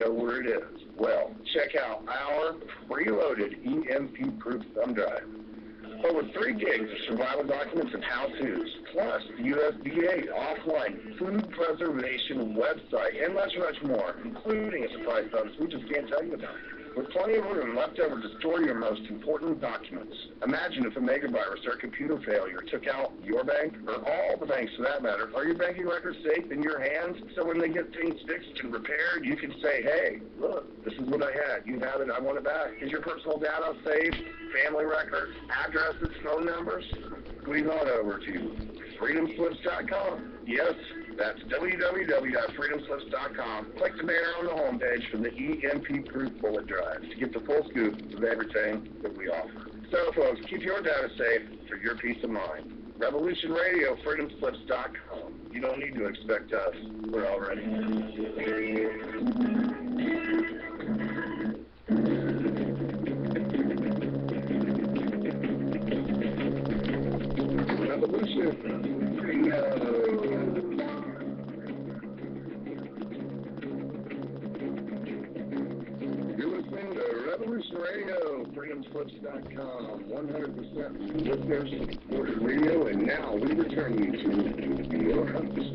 know where it is? Well, check out our preloaded EMP-proof thumb drive. Over 3 gigs of survival documents and how-tos, plus the USDA offline food preservation website, and much, much more, including a surprise bonus we just can't tell you about. With plenty of room left over to store your most important documents. Imagine if a megavirus or computer failure took out your bank, or all the banks for that matter. Are your banking records safe in your hands? So when they get things fixed and repaired, you can say, hey, look, this is what I had. You have it, I want it back. Is your personal data safe? Family records, addresses, phone numbers? Squeeze on over to freedomslips.com. Yes, that's www.freedomslips.com. Click the banner on the homepage for the EMP-proof bullet drive to get the full scoop of everything that we offer. So, folks, keep your data safe for your peace of mind. Revolution Radio, freedomslips.com. You don't need to expect us. We're already Revolution Radio. Revolution Radio, freedomslips.com, 100% listeners-supported radio, and now we return you to your host.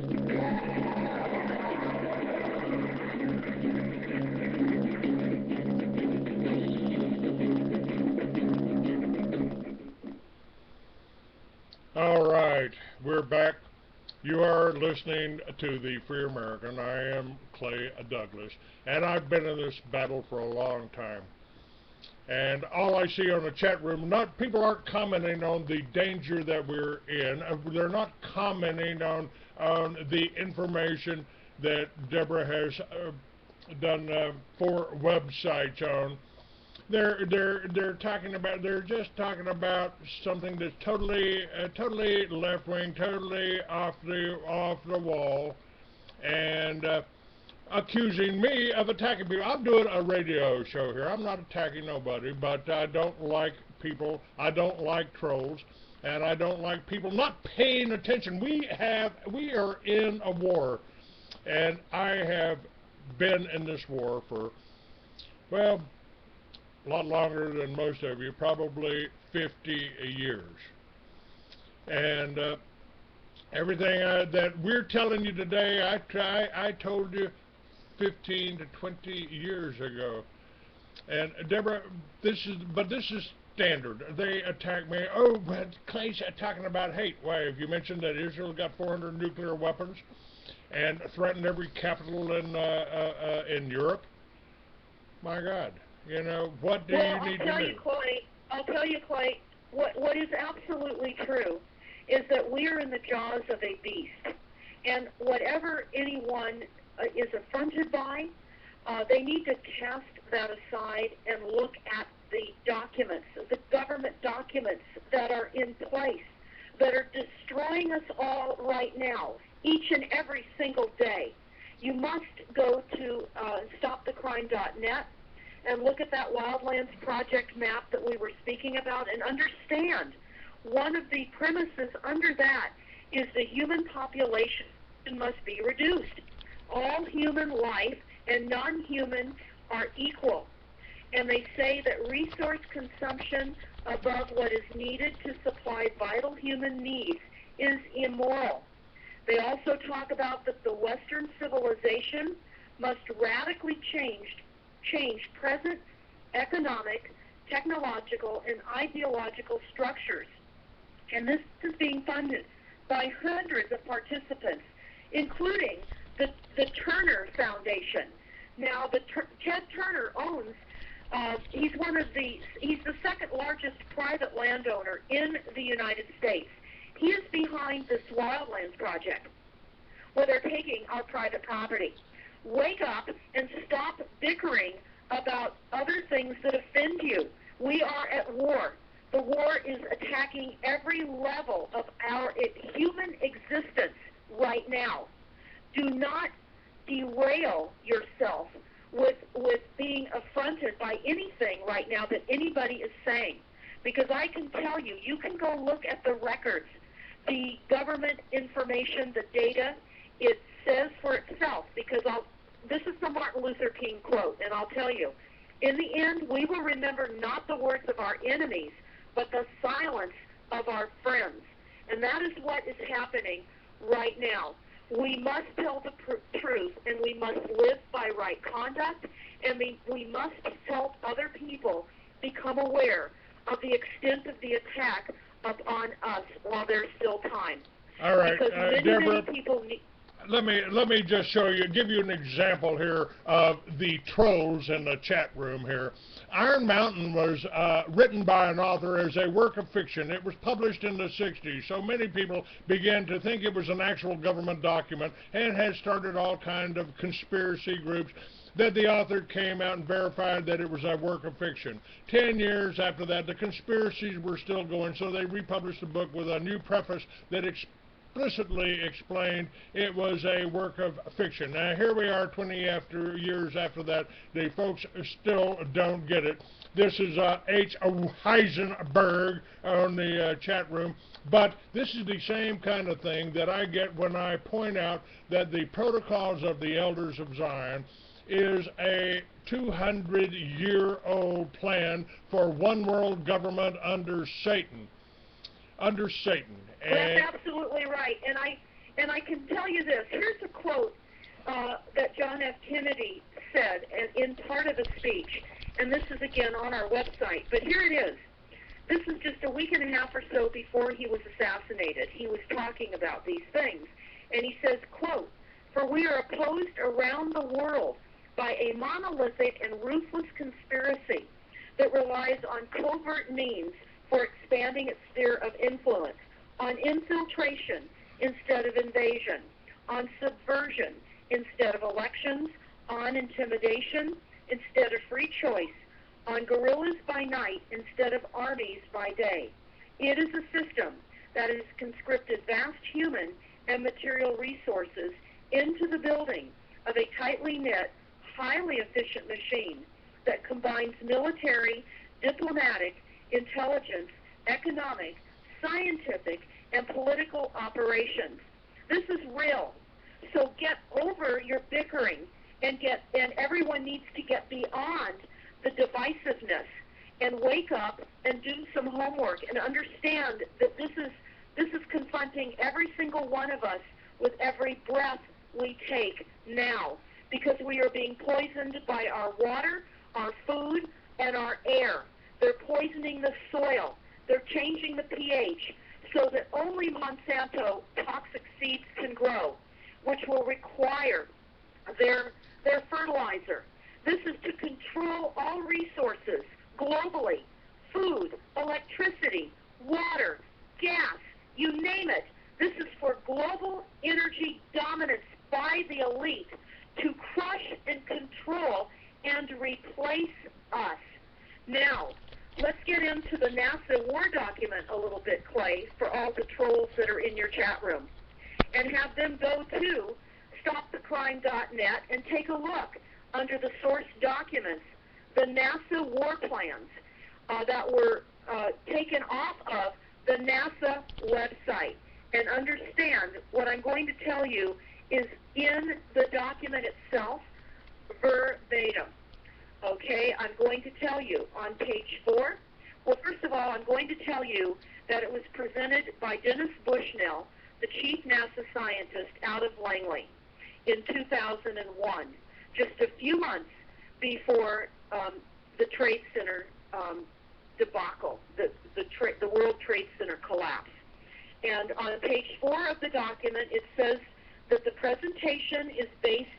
All right, we're back. You are listening to the Free American. I am Clay Douglas, and I've been in this battle for a long time. And all I see on the chat room, people aren't commenting on the danger that we're in. They're not commenting on the information that Deborah has done 4 websites on. They're just talking about something that's totally left wing, totally off the wall, and accusing me of attacking people. I'm doing a radio show here. I'm not attacking nobody, but I don't like people. I don't like trolls, and I don't like people not paying attention. We are in a war, and I have been in this war for, well, a lot longer than most of you, probably 50 years. And everything that we're telling you today, I told you 15 to 20 years ago. And Deborah, this is standard. They attack me. Oh, but Clay's talking about hate. Why, have you mentioned that Israel got 400 nuclear weapons and threatened every capital in Europe? My God. You know, what do you need to do? I'll tell you, Clay, what is absolutely true is that we are in the jaws of a beast. And whatever anyone is affronted by, they need to cast that aside and look at the documents, the government documents that are in place, that are destroying us all right now, each and every single day. You must go to stopthecrime.net and look at that Wildlands Project map that we were speaking about and understand one of the premises under that is the human population must be reduced. All human life and non-human are equal. And they say that resource consumption above what is needed to supply vital human needs is immoral. They also talk about that the Western civilization must radically change present economic, technological, and ideological structures. And this is being funded by hundreds of participants, including the Turner Foundation. Now, Ted Turner owns, he's the second largest private landowner in the United States. He is behind this Wildlands Project, where they're taking our private property. Wake up and stop bickering about other things that offend you. We are at war. The war is attacking every level of our human existence right now. Do not derail yourself with being affronted by anything right now that anybody is saying. Because I can tell you, you can go look at the records, the government information, the data, it says for itself, because this is the Martin Luther King quote, and I'll tell you, in the end, we will remember not the words of our enemies, but the silence of our friends. And that is what is happening right now. We must tell the truth, and we must live by right conduct, and we must help other people become aware of the extent of the attack upon us while there's still time. All right, because Deborah, many people need... let me just give you an example here of the trolls in the chat room here. Iron Mountain was written by an author as a work of fiction. It was published in the 60s, so many people began to think it was an actual government document and had started all kind of conspiracy groups. That the author came out and verified that it was a work of fiction. 10 years after that, the conspiracies were still going, so they republished the book with a new preface that explicitly explained it was a work of fiction. Now, here we are 20 years after that. The folks still don't get it. This is H. Heisenberg on the chat room. But this is the same kind of thing that I get when I point out that the Protocols of the Elders of Zion is a 200-year-old plan for one world government under Satan. Under Satan. That's absolutely right. And I can tell you this. Here's a quote that John F. Kennedy said in part of a speech. And this is, again, on our website. But here it is. This is just a week and a half or so before he was assassinated. He was talking about these things. And he says, quote, "For we are opposed around the world by a monolithic and ruthless conspiracy that relies on covert means for expanding its sphere of influence, on infiltration instead of invasion, on subversion instead of elections, on intimidation instead of free choice, on guerrillas by night instead of armies by day. It is a system that has conscripted vast human and material resources into the building of a tightly knit, highly efficient machine that combines military, diplomatic, intelligence, economic, scientific, and political operations. This is real. So get over your bickering and everyone needs to get beyond the divisiveness and wake up and do some homework and understand that this is confronting every single one of us with every breath we take now, because we are being poisoned by our water, our food, and our air. They're poisoning the soil. They're changing the pH so that only Monsanto toxic seeds can grow, which will require their fertilizer. This is to control all resources globally: food, electricity, water, gas, you name it. This is for global energy dominance by the elite to crush and control and replace us. Now, let's get into the NASA war document a little bit, Clay, for all the trolls that are in your chat room, and have them go to stopthecrime.net and take a look under the source documents, the NASA war plans that were taken off of the NASA website. And understand what I'm going to tell you is in the document itself, verbatim. Okay, I'm going to tell you on page 4. Well, first of all, I'm going to tell you that it was presented by Dennis Bushnell, the chief NASA scientist out of Langley, in 2001, just a few months before the Trade Center debacle, the World Trade Center collapse. And on page 4 of the document, it says that the presentation is based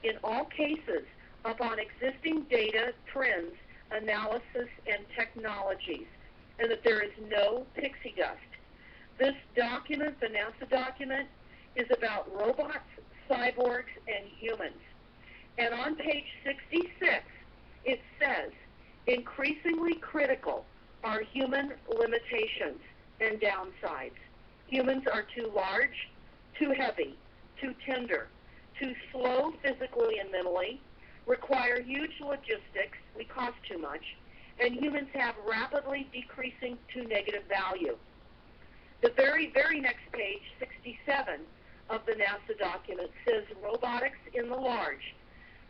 in all cases upon existing data, trends, analysis, and technologies, and that there is no pixie dust. This document, the NASA document, is about robots, cyborgs, and humans. And on page 66, it says, increasingly critical are human limitations and downsides. Humans are too large, too heavy, too tender, too slow physically and mentally, require huge logistics, we cost too much, and humans have rapidly decreasing to negative value. The very, very next page, 67 of the NASA document, says robotics in the large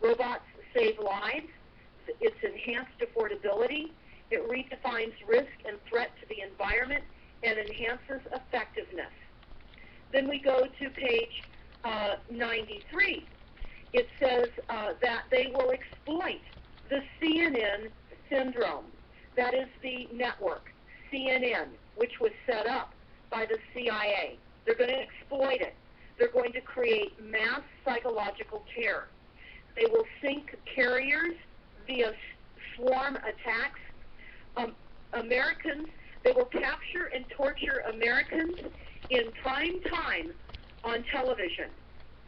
Robots save lives. It's enhanced affordability. It redefines risk and threat to the environment and enhances effectiveness. Then we go to page 93. It says that they will exploit the CNN syndrome. That is the network, CNN, which was set up by the CIA. They're going to exploit it. They're going to create mass psychological terror. They will sink carriers via swarm attacks. Americans, they will capture and torture Americans in prime time on television.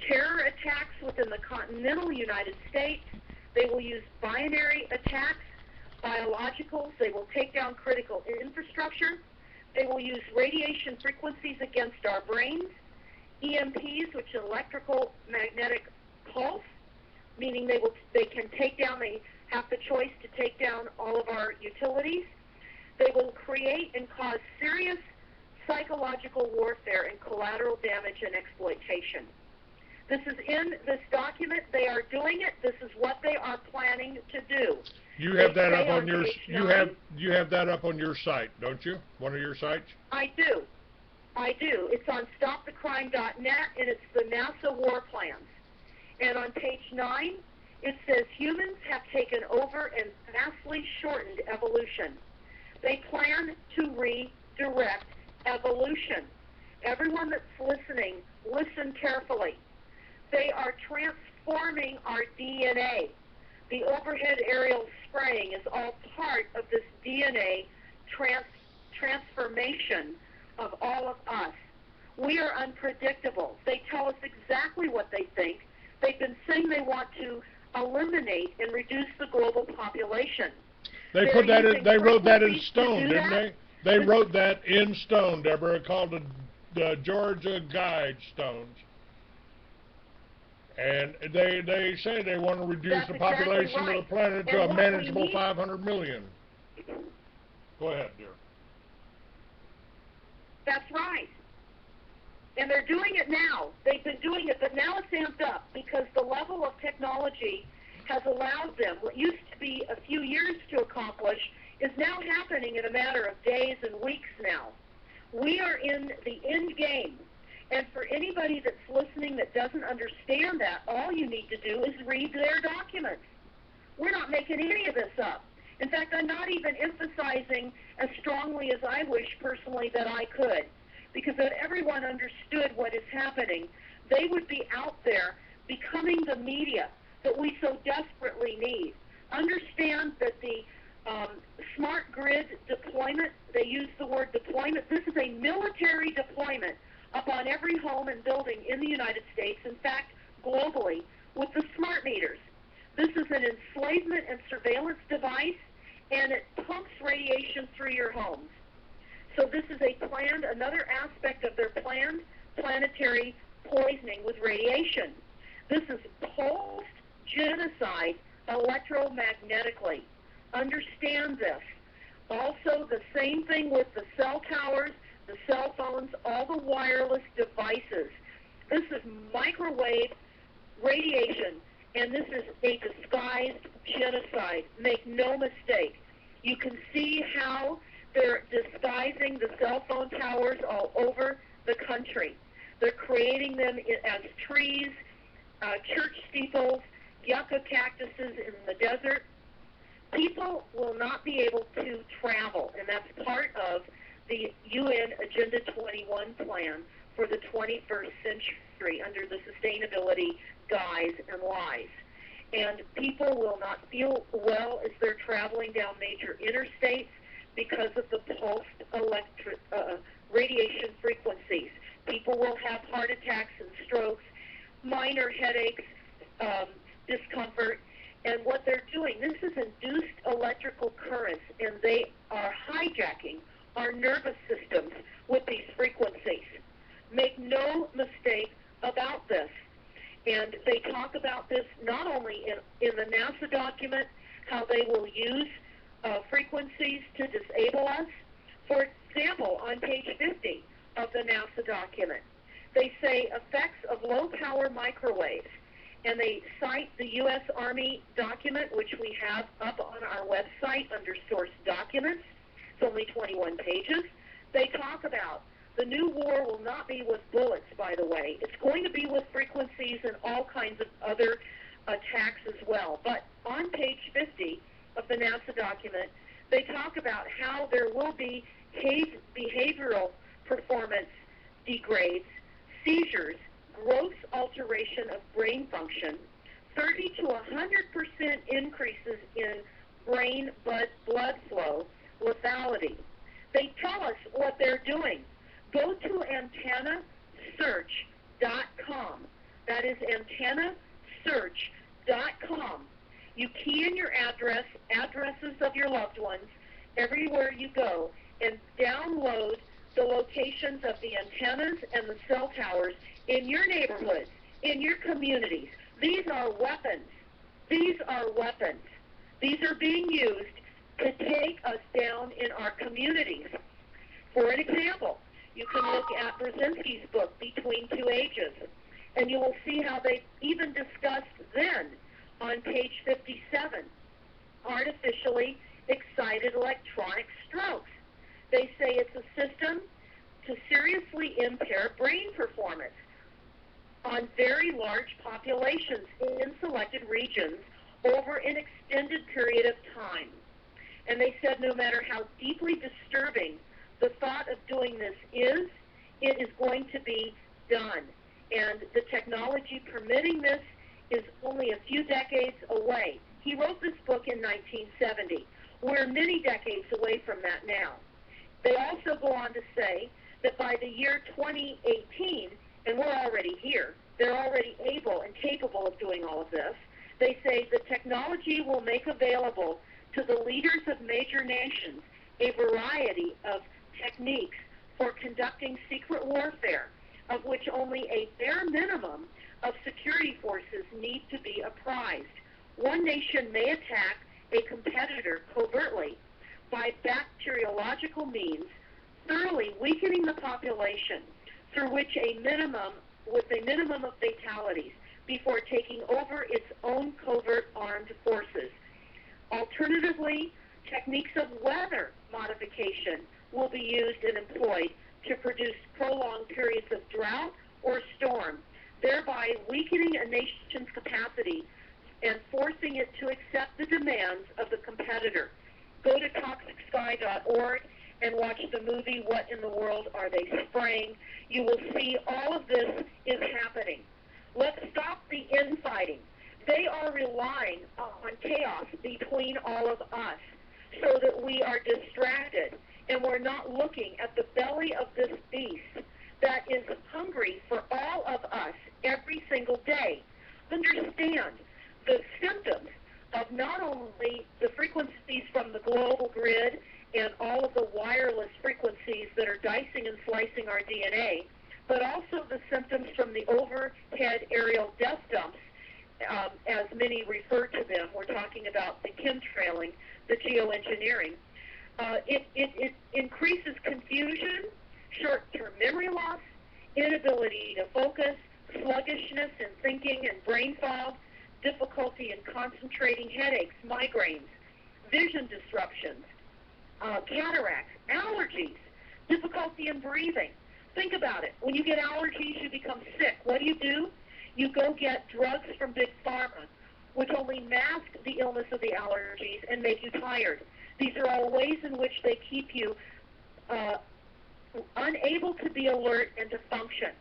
Terror attacks within the continental United States. They will use binary attacks, biologicals. They will take down critical infrastructure. They will use radiation frequencies against our brains. EMPs, which is electrical magnetic pulse, meaning they can take down, they have the choice to take down all of our utilities. They will create and cause serious psychological warfare and collateral damage and exploitation. This is in this document. They are doing it. This is what they are planning to do. You have that up on your you have that up on your site, don't you? One of your sites? I do. It's on stopthecrime.net, and it's the NASA war plans. And on page 9, it says humans have taken over and vastly shortened evolution. They plan to redirect evolution. Everyone that's listening, listen carefully. They are transforming our DNA. The overhead aerial spraying is all part of this DNA transformation of all of us. We are unpredictable. They tell us exactly what they think. They've been saying they want to eliminate and reduce the global population. They put that in, they wrote that in stone, didn't they? They wrote that in stone, Deborah, called the Georgia Guidestones. And they say they want to reduce the population of the planet to a manageable 500 million. Go ahead, dear. That's right. And they're doing it now. They've been doing it, but now it's amped up because the level of technology has allowed them. What used to be a few years to accomplish is now happening in a matter of days and weeks now. We are in the end game. And for anybody that's listening that doesn't understand that, all you need to do is read their documents. We're not making any of this up. In fact, I'm not even emphasizing as strongly as I wish personally that I could, because if everyone understood what is happening, they would be out there becoming the media that we so desperately need. Understand that the smart grid deployment, they use the word deployment, this is a military deployment upon every home and building in the United States, in fact, globally, with the smart meters. This is an enslavement and surveillance device, and it pumps radiation through your homes. So this is a planned, another aspect of their planned planetary poisoning with radiation. This is post-genocide electromagnetically. Understand this. Also, the same thing with the cell towers, the cell phones, all the wireless devices. This is microwave radiation, and this is a disguised genocide. Make no mistake. You can see how they're disguising the cell phone towers all over the country. They're creating them as trees, church steeples, yucca cactuses in the desert. People will not be able to travel, and that's part of the UN Agenda 21 plan for the 21st century under the sustainability guise and lies. And people will not feel well as they're traveling down major interstates because of the pulsed radiation frequencies. People will have heart attacks and strokes, minor headaches, discomfort. And what they're doing, this is induced electrical currents, and they are hijacking our nervous systems with these frequencies. Make no mistake about this. And they talk about this not only in the NASA document, how they will use frequencies to disable us. For example, on page 50 of the NASA document, they say effects of low-power microwaves. and they cite the U.S. Army document, which we have up on our website under Source Documents. It's only 21 pages. They talk about the new war will not be with bullets, by the way. It's going to be with frequencies and all kinds of other attacks as well. But on page 50 of the NASA document, they talk about how there will be behavioral performance degrades, seizures, gross alteration of brain function, 30 to 100% increases in brain blood flow, lethality. They tell us what they're doing. Go to antennasearch.com. That is antennasearch.com. You key in your addresses of your loved ones, everywhere you go, and download the locations of the antennas and the cell towers in your neighborhoods, in your communities. These are weapons. These are weapons. These are being used to take us down in our communities. For an example, you can look at Brzezinski's book, Between Two Ages, and you will see how they even discussed then on page 57, artificially excited electronic strokes. They say it's a system to seriously impair brain performance on very large populations in selected regions over an extended period of time. And they said no matter how deeply disturbing the thought of doing this is, it is going to be done. And the technology permitting this is only a few decades away. He wrote this book in 1970. We're many decades away from that now. They also go on to say that by the year 2018, and we're already here, they're already able and capable of doing all of this. They say the technology will make available to the leaders of major nations a variety of techniques for conducting secret warfare, of which only a bare minimum of security forces need to be apprised. One nation may attack a competitor covertly by bacteriological means, thoroughly weakening the population with a minimum of fatalities before taking over its own covert armed forces. Alternatively, techniques of weather modification will be used and employed to produce prolonged periods of drought or storm, thereby weakening a nation's capacity and forcing it to accept the demands of the competitor. Go to toxicsky.org and watch the movie What in the World Are They Spraying? You will see all of this is happening. Let's stop the infighting. They are relying on chaos between all of us so that we are distracted and we're not looking at the belly of this beast that is hungry for all of us every single day. Understand the symptoms of not only the frequencies from the global grid and all of the wireless frequencies that are dicing and slicing our DNA, but also the symptoms from the overhead aerial death dumps, as many refer to them. We're talking about the chemtrailing, the geoengineering. It increases confusion, short-term memory loss, inability to focus, sluggishness in thinking and brain fog, difficulty in concentrating, headaches, migraines, vision disruptions, cataracts, allergies, difficulty in breathing. Think about it. When you get allergies, you become sick. What do? You go get drugs from Big Pharma, which only mask the illness of the allergies and make you tired. These are all ways in which they keep you unable to be alert and to function.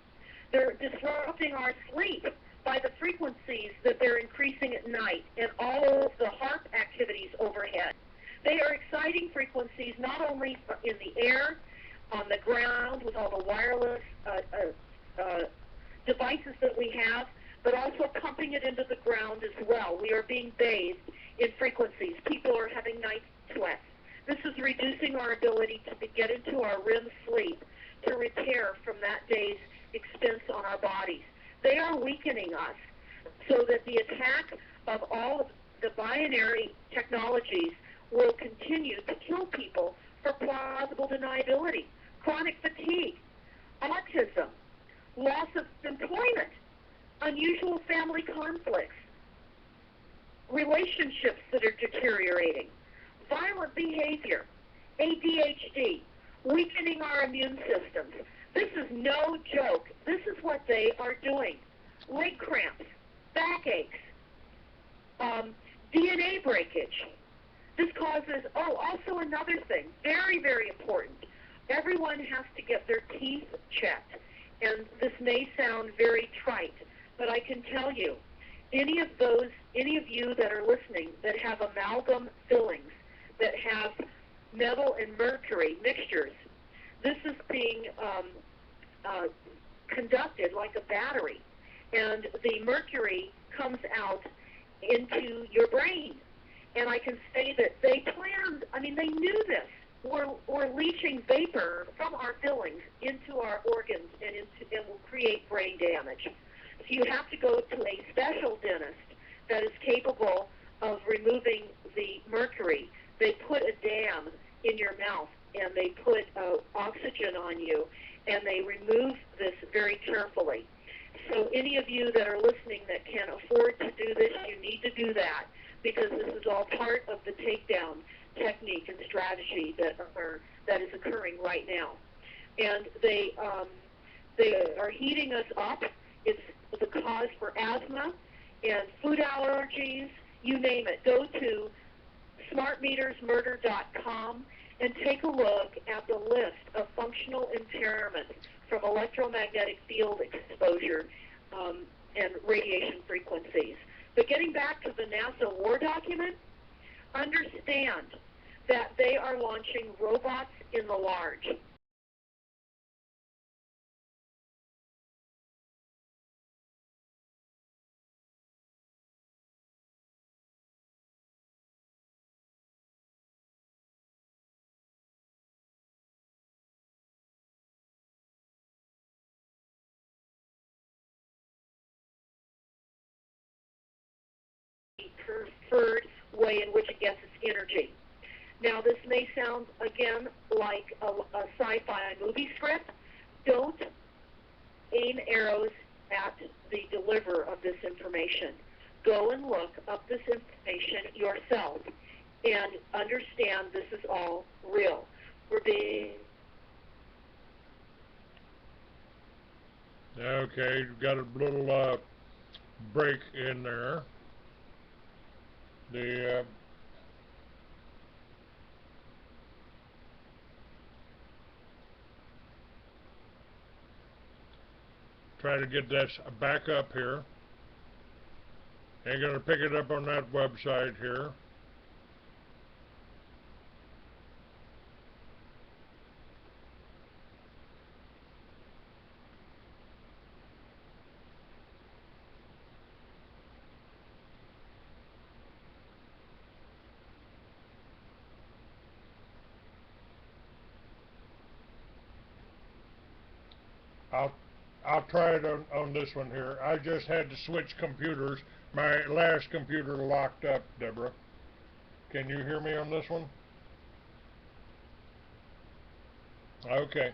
They're disrupting our sleep by the frequencies that they're increasing at night and all of the HARP activities overhead. They are exciting frequencies not only in the air, on the ground with all the wireless devices that we have, but also pumping it into the ground as well. We are being bathed in frequencies. People are having night sweats. This is reducing our ability to get into our REM sleep, to repair from that day's expense on our bodies. They are weakening us so that the attack of all of the binary technologies will continue to kill people for plausible deniability, chronic fatigue, autism, loss of employment, unusual family conflicts, relationships that are deteriorating, violent behavior, ADHD, weakening our immune systems. This is no joke. This is what they are doing. Leg cramps, backaches, DNA breakage. This causes, also another thing, very, very important. Everyone has to get their teeth checked. And this may sound very trite, but I can tell you, any of you that are listening that have amalgam fillings, that have metal and mercury mixtures, this is being conducted like a battery, and the mercury comes out into your brain. And I can say that they planned, they knew this. We're leaching vapor from our fillings into our organs and will create brain damage. So you have to go to a special dentist that is capable of removing the mercury. They put a dam in your mouth and they put oxygen on you, and they remove this very carefully. So any of you that are listening that can afford to do this, you need to do that, because this is all part of the takedown technique and strategy that is occurring right now. And they are heating us up. It's the cause for asthma and food allergies, you name it. Go to smartmetersmurder.com and take a look at the list of functional impairments from electromagnetic field exposure and radiation frequencies. But getting back to the NASA war document, understand that they are launching robots in the large. Preferred way in which it gets its energy. Now, this may sound, again, like a sci-fi movie script. Don't aim arrows at the deliverer of this information. Go and look up this information yourself and understand this is all real. We're being... Okay, got a little break in there. Try to get this back up here. I'm going to pick it up on that website here. I'll try it on this one here. I just had to switch computers. My last computer locked up, Deborah. Can you hear me on this one? Okay.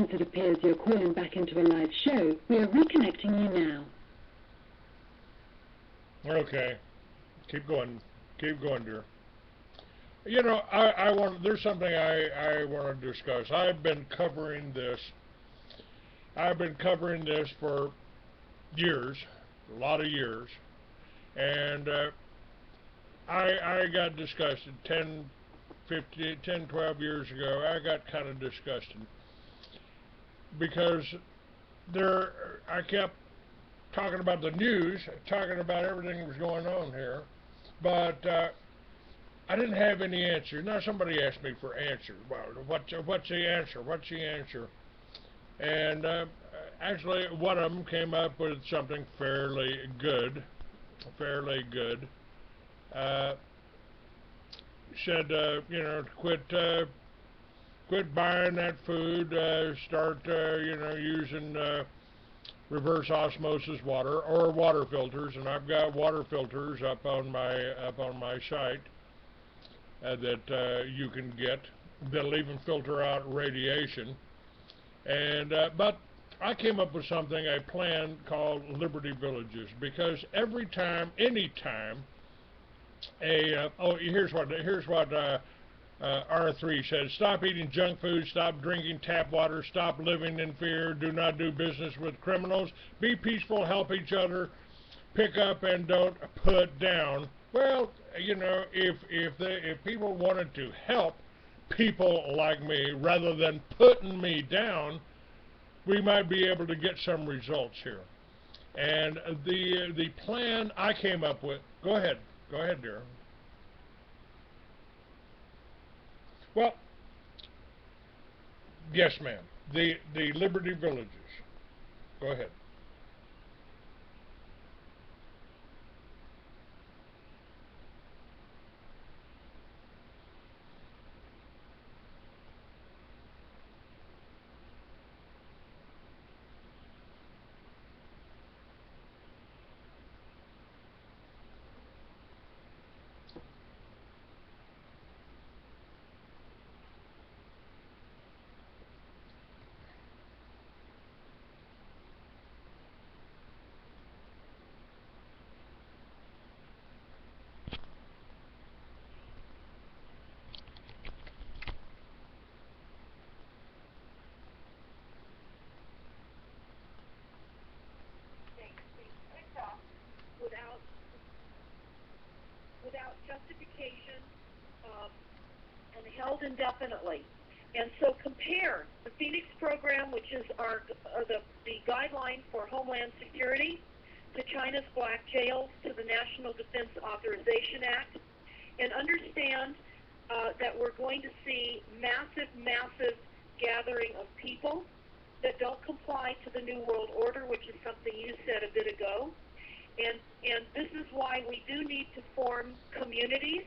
As it appears you're calling back into a live show, we are reconnecting you now. Okay. Keep going. Keep going, dear. You know, there's something I want to discuss. I've been covering this for years, a lot of years, and I got disgusted 12 years ago. I got kind of disgusted because I kept talking about the news, talking about everything that was going on here, but I didn't have any answer. Now somebody asked me for answers. Well, what's the answer? What's the answer? And actually, one of them came up with something fairly good. Said, you know, quit buying that food. Start, you know, using reverse osmosis water or water filters. And I've got water filters up on my site that you can get. That'll even filter out radiation. And but I came up with a plan called Liberty Villages, because anytime here's what R3 says: stop eating junk food, stop drinking tap water, stop living in fear, do not do business with criminals, be peaceful, help each other, pick up and don't put down. Well, you know, if people wanted to help people like me rather than putting me down, we might be able to get some results here. And the plan I came up with. Go ahead, dear. Well, yes, ma'am. The Liberty Villages. Go ahead. Without justification, and held indefinitely. And so compare the Phoenix program, which is the guideline for Homeland Security, to China's black jails, to the National Defense Authorization Act, and understand that we're going to see massive gathering of people that don't comply to the New World Order, which is something you said a bit ago. And this is why we do need to form communities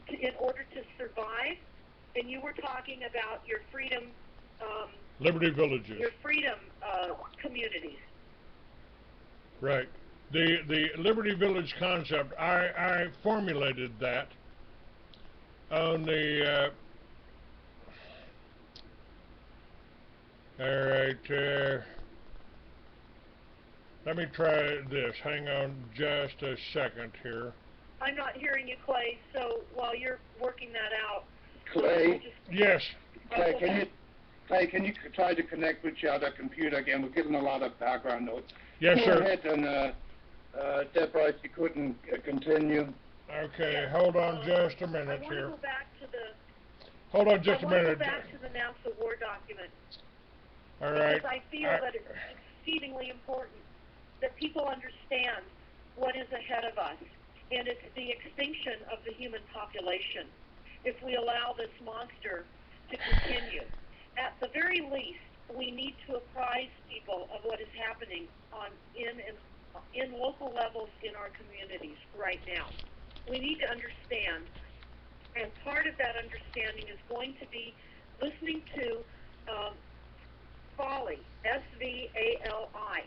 in order to survive. And you were talking about your freedom, Liberty Villages. Your freedom communities. Right. The Liberty Village concept, I formulated that on the all right. Let me try this. Hang on just a second here. I'm not hearing you, Clay, so while you're working that out. Clay? Yes. Clay, can you try to connect with your other computer again? We're getting a lot of background noise. Yes, Go sir. ahead and, Deborah, if you couldn't continue. Okay, hold on just a minute I here. want to go back to the... Hold on just a minute. I want to go back to the NASA War document. All right. Because I feel that it's exceedingly important that people understand what is ahead of us, and it's the extinction of the human population if we allow this monster to continue. At the very least, we need to apprise people of what is happening in local levels in our communities right now. We need to understand, and part of that understanding is going to be listening to Folly, S-V-A-L-I.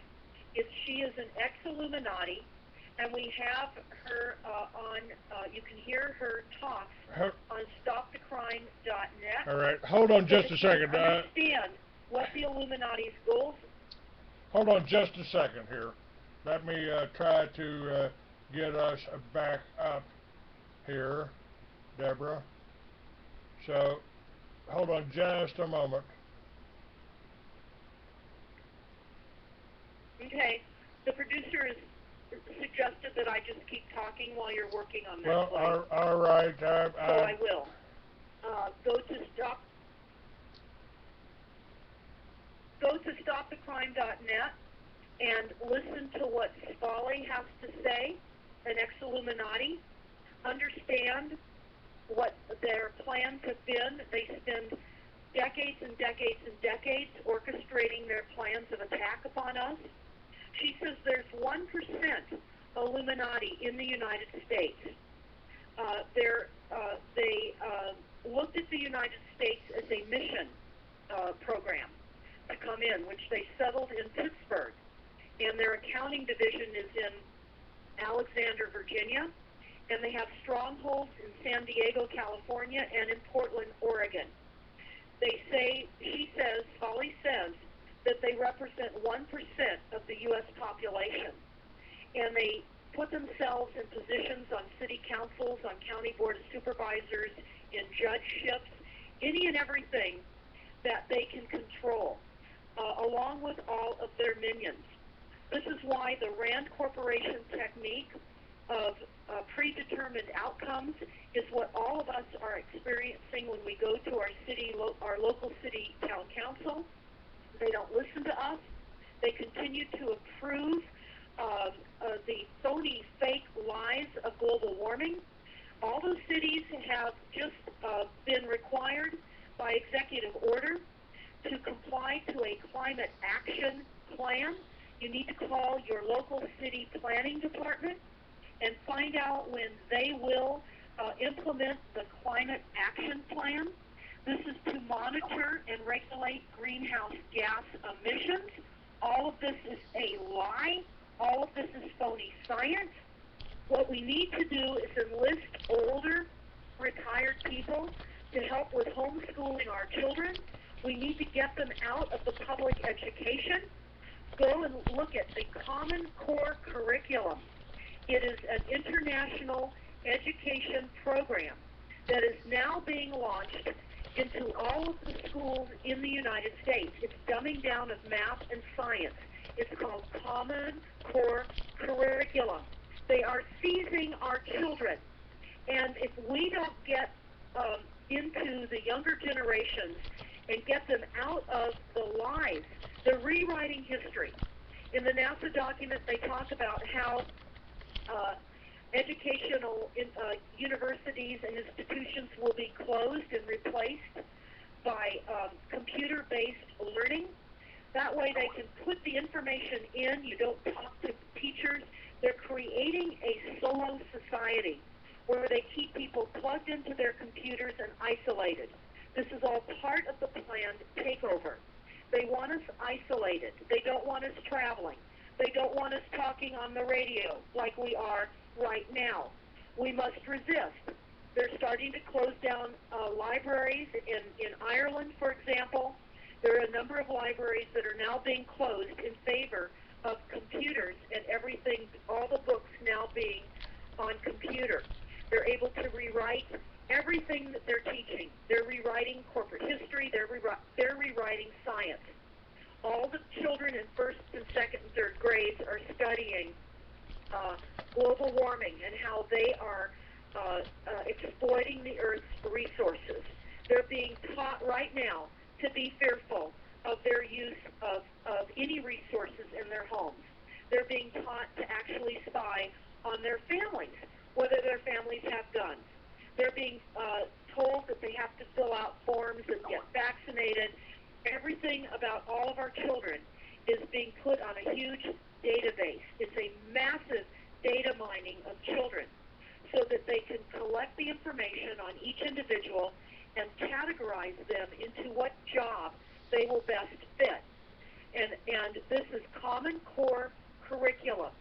She is an ex-Illuminati, and we have her on, you can hear her talks on stopthecrime.net. All right, hold on just a second. Understand what the Illuminati's goals. Hold on just a second here. Let me try to get us back up here, Deborah. So, hold on just a moment. Okay, the producer has suggested that I just keep talking while you're working on that. Well, Clay. all right. So I will. Go to stopthecrime.net and listen to what Spally has to say, an ex-Illuminati. Understand what their plans have been. They spend decades and decades and decades orchestrating their plans of attack upon us. She says there's 1% Illuminati in the United States. They looked at the United States as a mission program to come in, which they settled in Pittsburgh. And their accounting division is in Alexander, Virginia. And they have strongholds in San Diego, California, and in Portland, Oregon. Holly says, that they represent 1% of the U.S. population. And they put themselves in positions on city councils, on county board of supervisors, in judgeships, any and everything that they can control, along with all of their minions. This is why the Rand Corporation technique of predetermined outcomes is what all of us are experiencing when we go to our local city town council. They don't listen to us. They continue to approve the phony, fake lies of global warming. All those cities have just been required by executive order to comply to a climate action plan. You need to call your local city planning department and find out when they will implement the climate action plan. This is to monitor and regulate greenhouse gas emissions. All of this is a lie. All of this is phony science. What we need to do is enlist older, retired people to help with homeschooling our children. We need to get them out of the public education. Go and look at the Common Core curriculum. It is an international education program that is now being launched into all of the schools in the United States. It's dumbing down of math and science. It's called Common Core curriculum. They are seizing our children. And if we don't get into the younger generations and get them out of the lies, they're rewriting history. In the NASA document, they talk about how educational universities and institutions will be closed and replaced by computer-based learning. That way they can put the information in. You don't talk to teachers. They're creating a solo society where they keep people plugged into their computers and isolated. This is all part of the planned takeover. They want us isolated. They don't want us traveling. They don't want us talking on the radio like we are right now. We must resist. They're starting to close down libraries in Ireland, for example. There are a number of libraries that are now being closed in favor of computers and everything, all the books now being on computer. They're able to rewrite everything that they're teaching. They're rewriting corporate history. They're rewriting science. All the children in first and second and third grades are studying global warming and how they are exploiting the Earth's resources. They're being taught right now to be fearful of their use of any resources in their homes. They're being taught to actually spy on their families, whether their families have guns. They're being told that they have to fill out forms and get vaccinated. Everything about all of our children is being put on a huge database. It's a massive data mining of children so that they can collect the information on each individual and categorize them into what job they will best fit. And this is Common Core curriculum.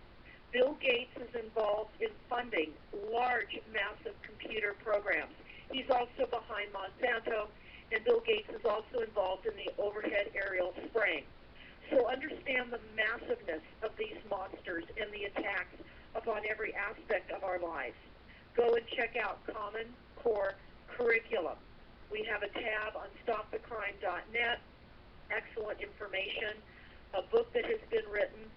Bill Gates is involved in funding large, massive computer programs. He's also behind Monsanto. And Bill Gates is also involved in the overhead aerial spraying. So understand the massiveness of these monsters and the attacks upon every aspect of our lives. Go and check out Common Core Curriculum. We have a tab on stopthecrime.net, excellent information, a book that has been written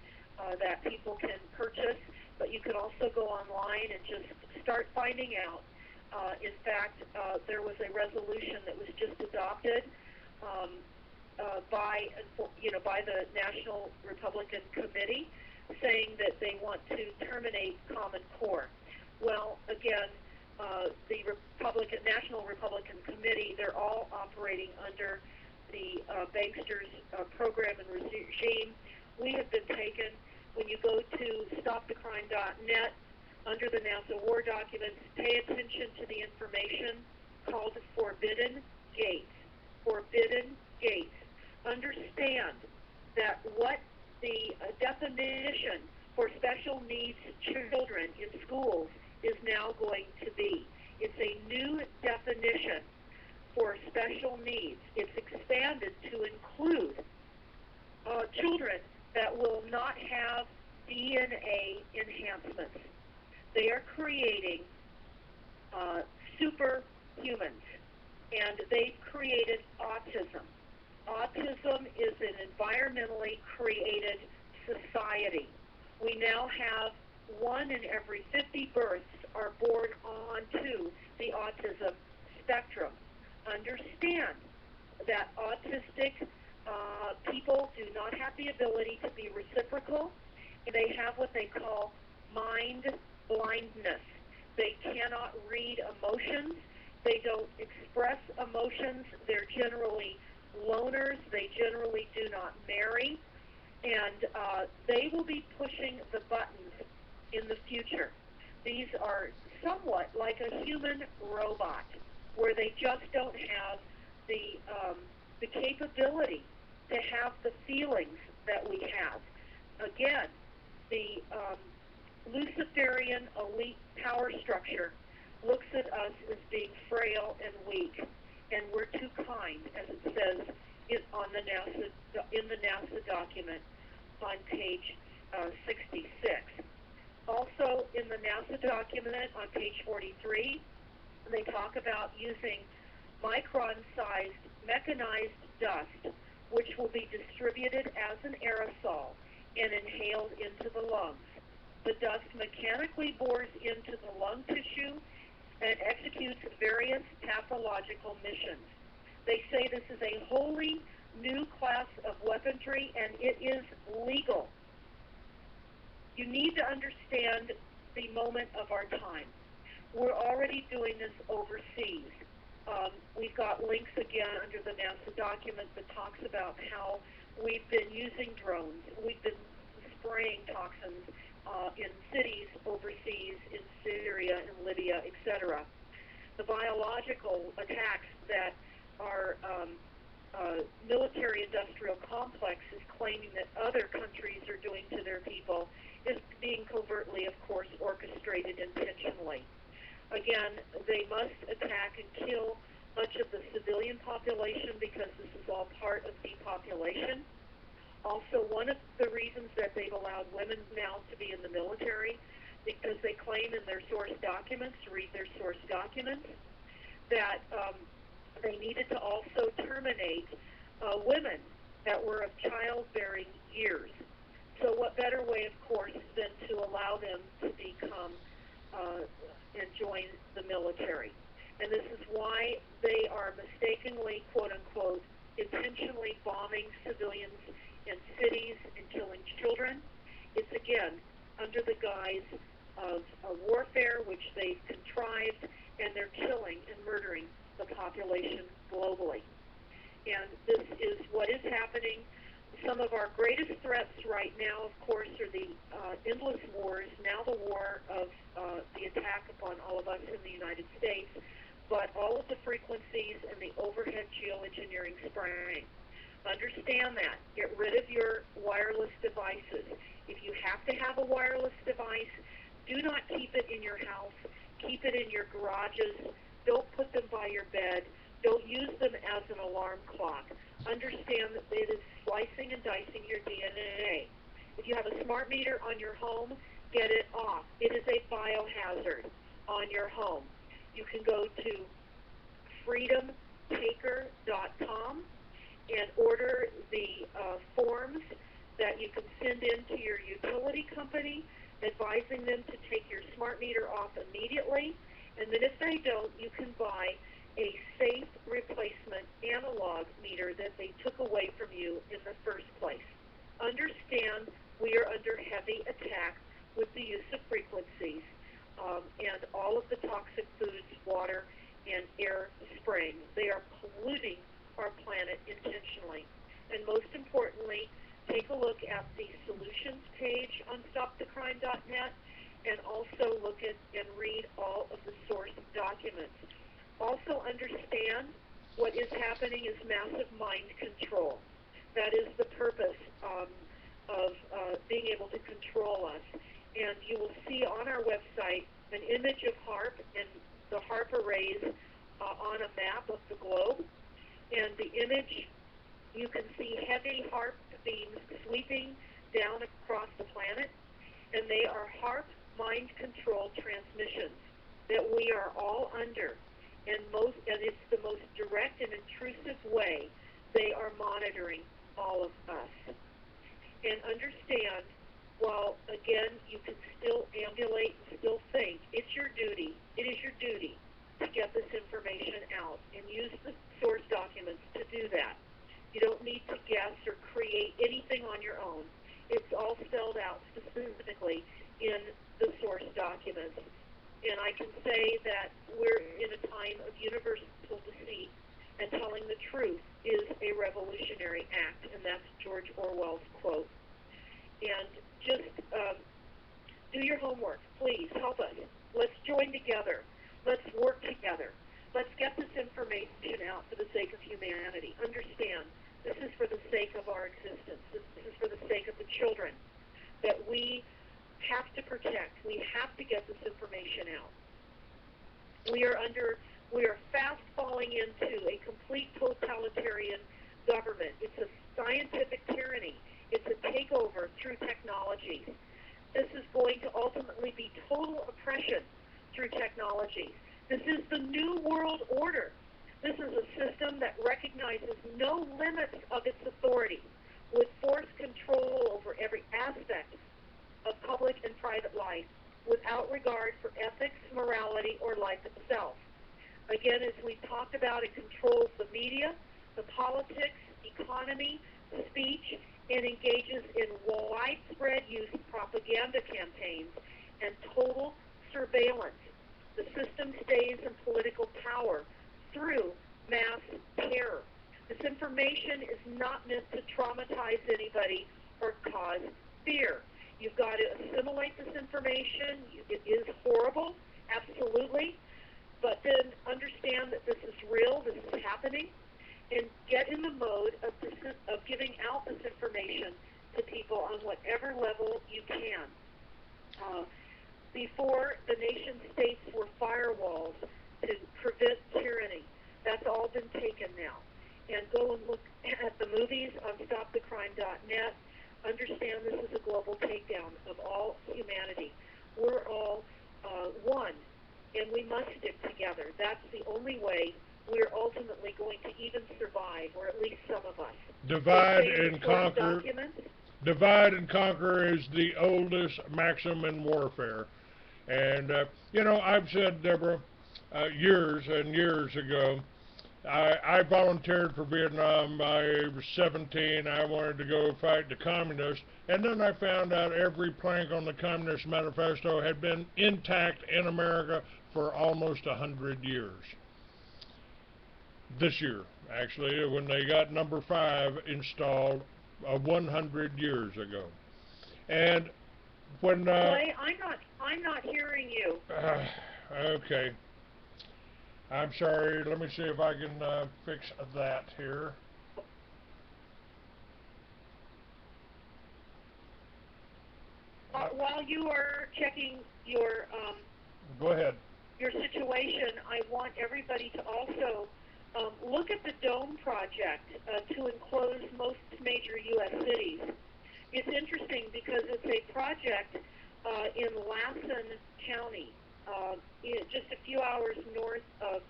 that people can purchase, but you can also go online and just start finding out. In fact, there was a resolution that was just adopted by the National Republican Committee saying that they want to terminate Common Core. Well, again, the National Republican Committee, they're all operating under the banksters' program and regime. We have been taken. When you go to stopthecrime.net, under the NASA war documents, pay attention to the information called Forbidden Gates. Forbidden Gates. Understand that what the definition for special needs children in schools is now going to be. It's a new definition for special needs. It's expanded to include children that will not have DNA enhancements. They are creating superhumans, and they've created autism. Autism is an environmentally created society. We now have 1 in every 50 births are born onto the autism spectrum. Understand that autistic people do not have the ability to be reciprocal. They have what they call mind blindness. They cannot read emotions. They don't express emotions. They're generally loners. They generally do not marry. And they will be pushing the buttons in the future. These are somewhat like a human robot, where they just don't have the capability to have the feelings that we have. Again, the Luciferian elite power structure looks at us as being frail and weak, and we're too kind, as it says in the NASA document on page 66. Also, in the NASA document on page 43, they talk about using micron-sized mechanized dust, which will be distributed as an aerosol and inhaled into the lungs. The dust mechanically bores into the lung tissue and executes various pathological missions. They say this is a wholly new class of weaponry, and it is legal. You need to understand the moment of our time. We're already doing this overseas. We've got links again under the NASA document that talks about how we've been using drones. We've been spraying toxins in cities overseas, in Syria, in Libya, etc. The biological attacks that our military-industrial complex is claiming that other countries are doing to their people is being covertly, of course, orchestrated intentionally. Again, they must attack and kill much of the civilian population because this is all part of depopulation. Also, one of the reasons that they've allowed women now to be in the military, because they claim in their source documents, read their source documents, that they needed to also terminate women that were of childbearing years. So what better way, of course, than to allow them to become and join the military. And this is why they are mistakenly, quote-unquote, intentionally bombing civilians in cities and killing children. It's, again, under the guise of warfare, which they've contrived, and they're killing and murdering the population globally. And this is what is happening. Some of our greatest threats right now, of course, are the endless wars, now the war of the attack upon all of us in the United States, but all of the frequencies and the overhead geoengineering spraying. Understand that. Get rid of your wireless devices. If you have to have a wireless device, do not keep it in your house. Keep it in your garages. Don't put them by your bed. Don't use them as an alarm clock. Understand that it is slicing and dicing your DNA. If you have a smart meter on your home, get it off. It is a biohazard on your home. You can go to freedomtaker.com and order the forms that you can send in to your utility company, advising them to take your smart meter off immediately. And then if they don't, you can buy a safe replacement analog meter that they took away from you in the first place. Understand we are under heavy attack with the use of frequencies and all of the toxic foods, water, and air spraying. They are polluting our planet intentionally. And most importantly, take a look at the solutions page on stopthecrime.net and also look at and read all of the source documents. Also understand what is happening is massive mind control. That is the purpose of being able to control us. And you will see on our website an image of HARP and the HARP arrays on a map of the globe. And the image, you can see heavy HARP beams sweeping down across the planet. And they are HARP mind control transmissions that we are all under. And it's the most direct and intrusive way they are monitoring all of us. And understand, while again you can still ambulate and still think, it is your duty to get this information out and use the source documents to do that. You don't need to guess or create anything on your own. It's all spelled out specifically in the source documents. And I can say that we're in a time of universal deceit, and telling the truth is a revolutionary act, and that's George Orwell's quote. And just do your homework. Please help us. Let's join together. Let's work together. Let's get this information out for the sake of humanity. Understand, this is for the sake of our existence. This is for the sake of the children that we have to protect. We have to get this information out. We are fast falling into a complete totalitarian government. It's a scientific tyranny. It's a takeover through technology. This is going to ultimately be total oppression through technology. This is the new world order. This is a system that recognizes no limits of its authority, with force control over every aspect of public and private life, without regard for ethics, morality, or life itself. Again, as we talked about, it controls the media, the politics, economy, speech, and engages in widespread use of propaganda campaigns and total surveillance. The system stays in political power through mass terror. This information is not meant to traumatize anybody or cause fear. You've got to assimilate this information. It is horrible, absolutely, but then understand that this is real, this is happening, and get in the mode of giving out this information to people on whatever level you can. Before, the nation states were firewalls to prevent tyranny. That's all been taken now. And go and look at the movies on stopthecrime.net. Understand this is a global takedown of all humanity. We're all one, and we must stick together. That's the only way we're ultimately going to even survive, or at least some of us. Divide and conquer. Divide and conquer is the oldest maxim in warfare. And, I've said, Deborah, years and years ago, I volunteered for Vietnam. I was 17. I wanted to go fight the communists. And then I found out every plank on the Communist Manifesto had been intact in America for almost 100 years. This year, actually, when they got number 5 installed 100 years ago. And when... Clay, I'm not hearing you. Okay. I'm sorry. Let me see if I can fix that here. While you are checking your Go ahead. Your situation, I want everybody to also Look at the Dome project to enclose most major U.S. cities. It's interesting because it's a project in Lassen County, just a few hours north of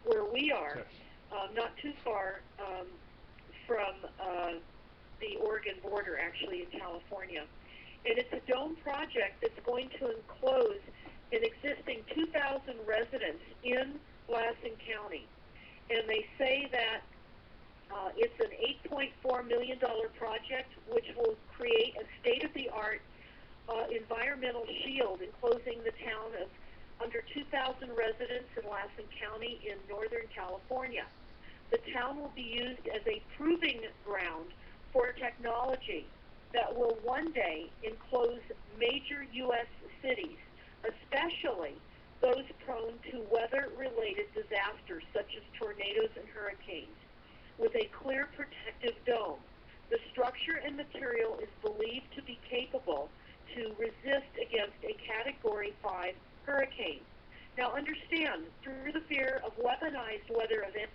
where we are, not too far from the Oregon border, actually, in California. And it's a Dome project that's going to enclose an existing 2,000 residents in Lassen County. And they say that it's an $8.4 million project which will create a state-of-the-art environmental shield enclosing the town of under 2,000 residents in Lassen County in Northern California. The town will be used as a proving ground for technology that will one day enclose major U.S. cities, especially those prone to weather-related disasters such as tornadoes and hurricanes, with a clear protective dome. The structure and material is believed to be capable to resist against a Category 5 hurricane. Now understand, through the fear of weaponized weather events,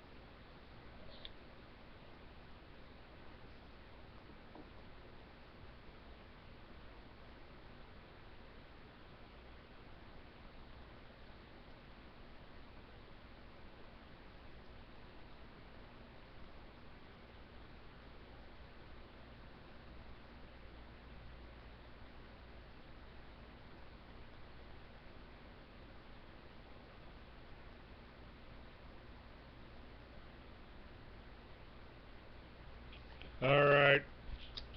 All right.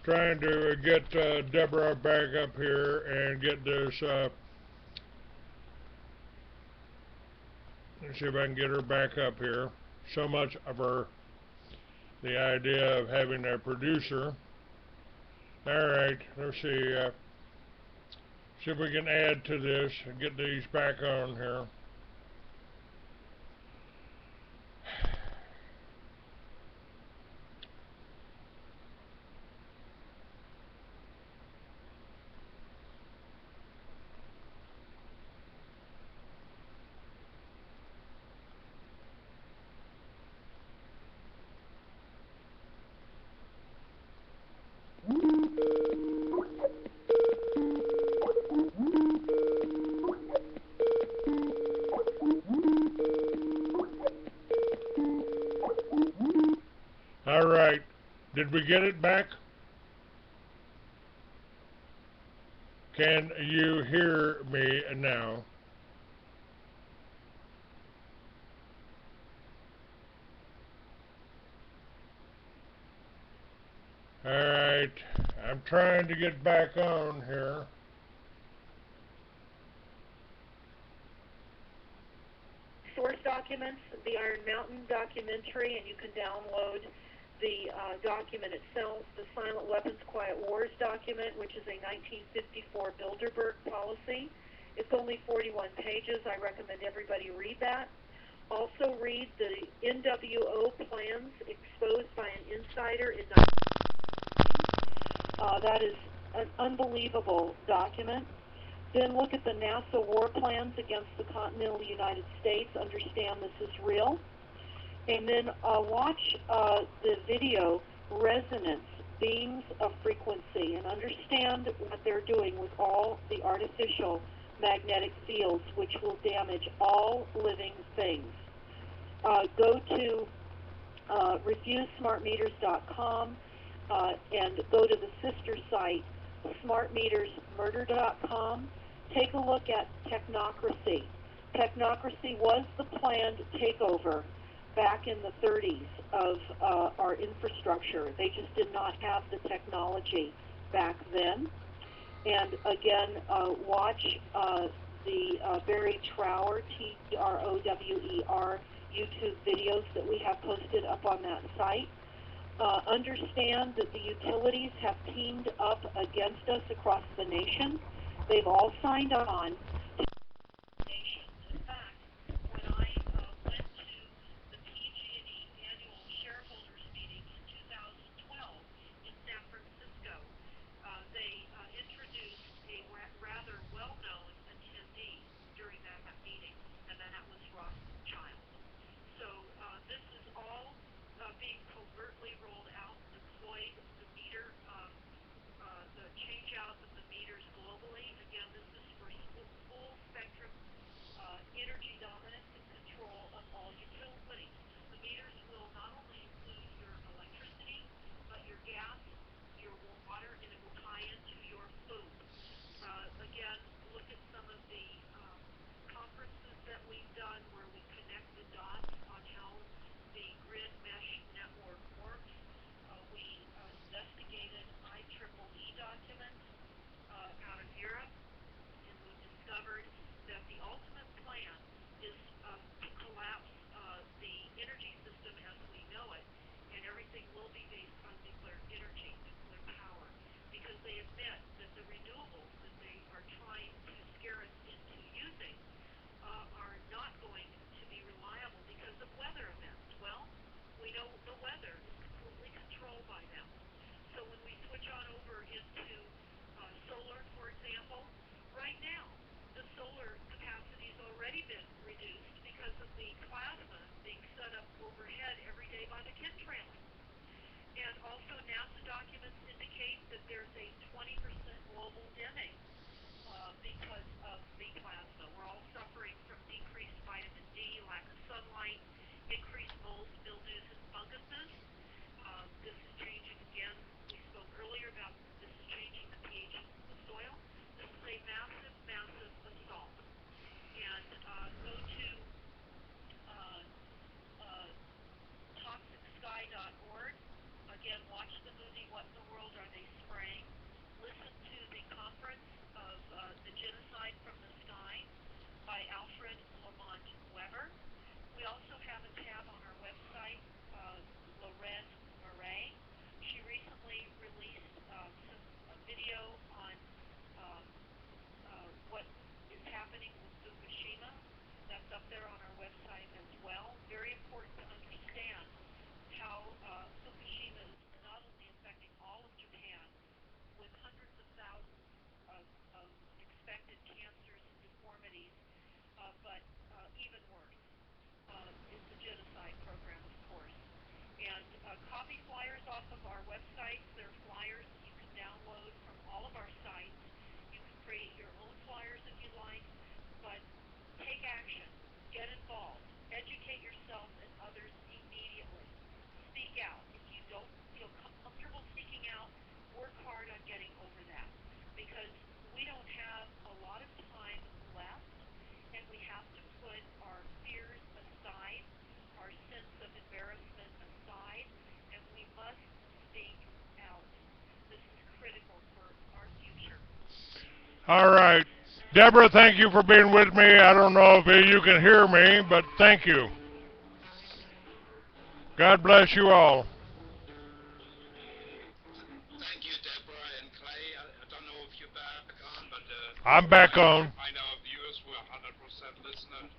Trying to get Deborah back up here and get this. Let's see if I can get her back up here. So much of the idea of having a producer. All right. Let's see. See if we can add to this and get these back on here. All right. Did we get it back? Can you hear me now? All right. I'm trying to get back on here. source documents, the Iron Mountain documentary, and you can download the document itself, the Silent Weapons, Quiet Wars document, which is a 1954 Bilderberg policy. It's only 41 pages. I recommend everybody read that. Also read the NWO plans exposed by an insider in 1999. That is an unbelievable document. Then look at the NASA war plans against the continental United States. Understand this is real. And then watch the video, Resonance, Beams of Frequency, and understand what they're doing with all the artificial magnetic fields, which will damage all living things. Go to refusesmartmeters.com and go to the sister site, smartmetersmurder.com. Take a look at technocracy. Technocracy was the planned takeover back in the 30s of our infrastructure. They just did not have the technology back then. And again, watch the Barry Trower, Trower, YouTube videos that we have posted up on that site. Understand that the utilities have teamed up against us across the nation. They've all signed on. In fact, when I went to the PG&E annual shareholders meeting in 2012 in San Francisco, they introduced a rather well-known attendee during that meeting, and that was Rothschild. So documents indicate that there's a 20% global dimming because of the plasma. We're all suffering from decreased vitamin D, lack of sunlight, increased molds, mildews, and funguses. This is changing again. We spoke earlier about this is changing the pH of the soil. This is a massive, massive assault. And go to toxicsky.org. Again, watch the movie What in the World Are They Spraying? Listen to the conference of the Genocide from the Sky by Alfred Lamont Weber. We also have a tab on our website, Lorraine Murray. She recently released a video on what is happening with Fukushima. That's up there on our website as well. Very important to understand how Fukushima is not only affecting all of Japan with hundreds of thousands of expected cancers and deformities, but even worse is the genocide program, of course. And copy flyers off of our websites. There are flyers that you can download from all of our sites. You can create your own flyers if you like, but take action. Get involved. Educate yourself and others immediately. Speak out. If you don't feel comfortable speaking out, work hard on getting over that, because we don't have a lot of time left, and we have to put our fears aside, our sense of embarrassment aside, and we must speak out. This is critical for our future. All right. Deborah, thank you for being with me. I don't know if you can hear me, but thank you. God bless you all. Thank you, Deborah and Clay. I don't know if you're back on, but I'm back on. I know viewers were 100% listener.